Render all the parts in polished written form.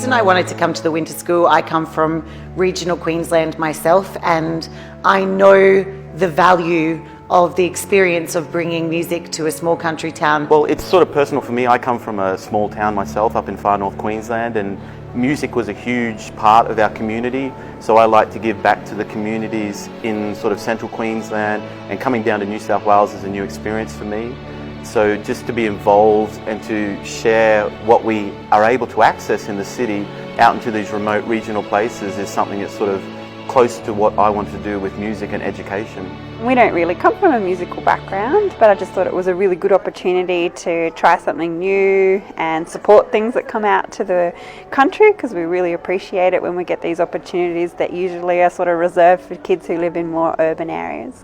reason I wanted to come to the winter school, I come from regional Queensland myself, and I know the value of the experience of bringing music to a small country town. Well, it's sort of personal for me. I come from a small town myself up in far north Queensland, and music was a huge part of our community. So I like to give back to the communities in sort of central Queensland, and coming down to New South Wales is a new experience for me. So just to be involved and to share what we are able to access in the city out into these remote regional places is something that's sort of close to what I want to do with music and education. We don't really come from a musical background, but I just thought it was a really good opportunity to try something new and support things that come out to the country, because we really appreciate it when we get these opportunities that usually are sort of reserved for kids who live in more urban areas.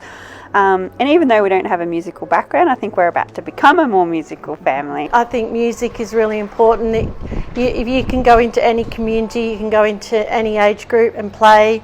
And even though we don't have a musical background, I think we're about to become a more musical family. I think music is really important. If you can go into any community, you can go into any age group and play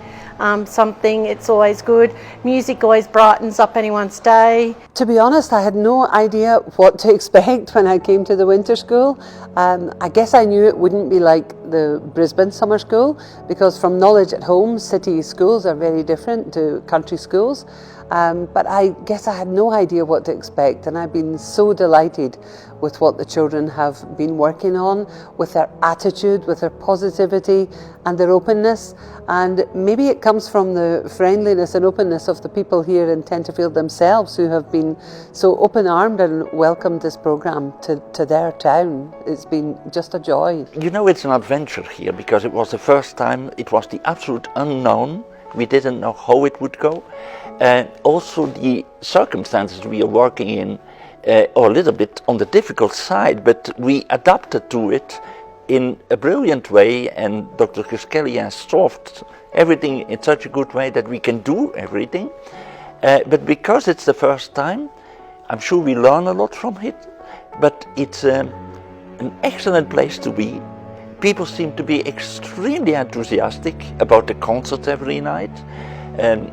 something, it's always good. Music always brightens up anyone's day. To be honest, I had no idea what to expect when I came to the winter school. I guess I knew it wouldn't be like the Brisbane summer school, because from knowledge at home, city schools are very different to country schools. But I guess I had no idea what to expect, and I've been so delighted with what the children have been working on, with their attitude, with their positivity and their openness. And maybe it comes from the friendliness and openness of the people here in Tenterfield themselves, who have been so open-armed and welcomed this programme to their town. It's been just a joy. You know, it's an adventure here, because it was the first time, it was the absolute unknown. We didn't know how it would go. Also the circumstances we are working in are a little bit on the difficult side, but we adapted to it in a brilliant way, and Dr. Kelly has solved everything in such a good way that we can do everything. But because it's the first time, I'm sure we learn a lot from it, but it's an excellent place to be. People seem to be extremely enthusiastic about the concerts every night.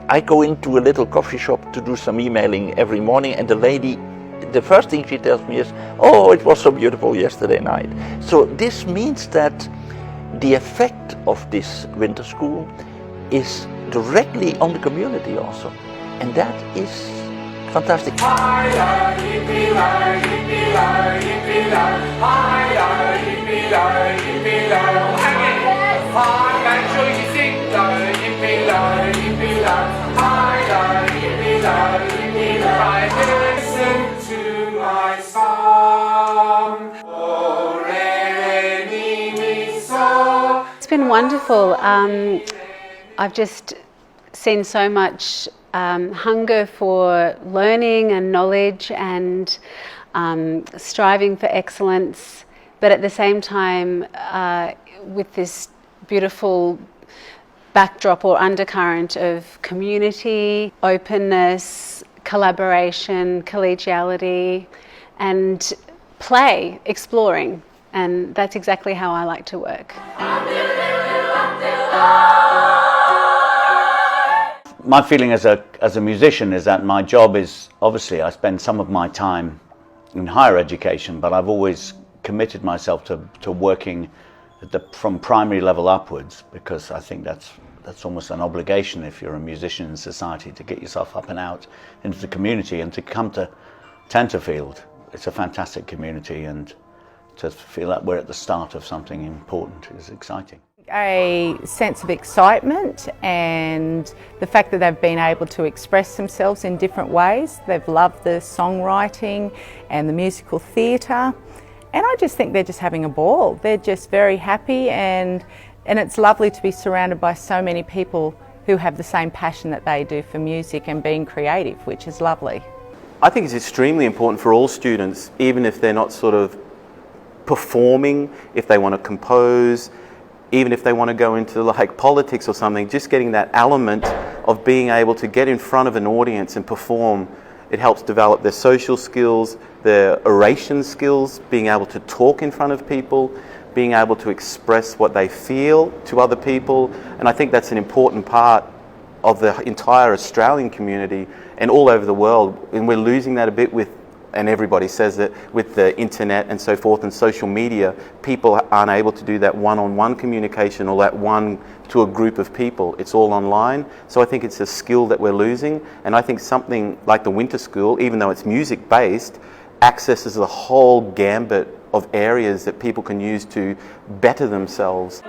I go into a little coffee shop to do some emailing every morning, and the lady, the first thing she tells me is, "Oh, it was so beautiful yesterday night." So this means that the effect of this winter school is directly on the community also, and that is fantastic. It's been wonderful. I've just seen so much hunger for learning and knowledge and striving for excellence, but at the same time with this beautiful backdrop or undercurrent of community, openness, collaboration, collegiality, and play, exploring. And that's exactly how I like to work. My feeling as a musician is that my job is, obviously I spend some of my time in higher education, but I've always committed myself to working from primary level upwards, because I think that's almost an obligation if you're a musician in society, to get yourself up and out into the community. And to come to Tenterfield, it's a fantastic community, and to feel that we're at the start of something important is exciting. A sense of excitement, and the fact that they've been able to express themselves in different ways. They've loved the songwriting and the musical theatre, and I just think they're just having a ball. They're just very happy, and it's lovely to be surrounded by so many people who have the same passion that they do for music and being creative, which is lovely. I think it's extremely important for all students, even if they're not sort of performing, if they want to compose, even if they want to go into like politics or something, just getting that element of being able to get in front of an audience and perform. It helps develop their social skills, their oration skills, being able to talk in front of people, being able to express what they feel to other people. And I think that's an important part of the entire Australian community and all over the world. And we're losing that a bit with and everybody says that with the internet and so forth and social media, people aren't able to do that one-on-one communication or that one to a group of people. It's all online. So I think it's a skill that we're losing. And I think something like the winter school, even though it's music-based, accesses the whole gambit of areas that people can use to better themselves.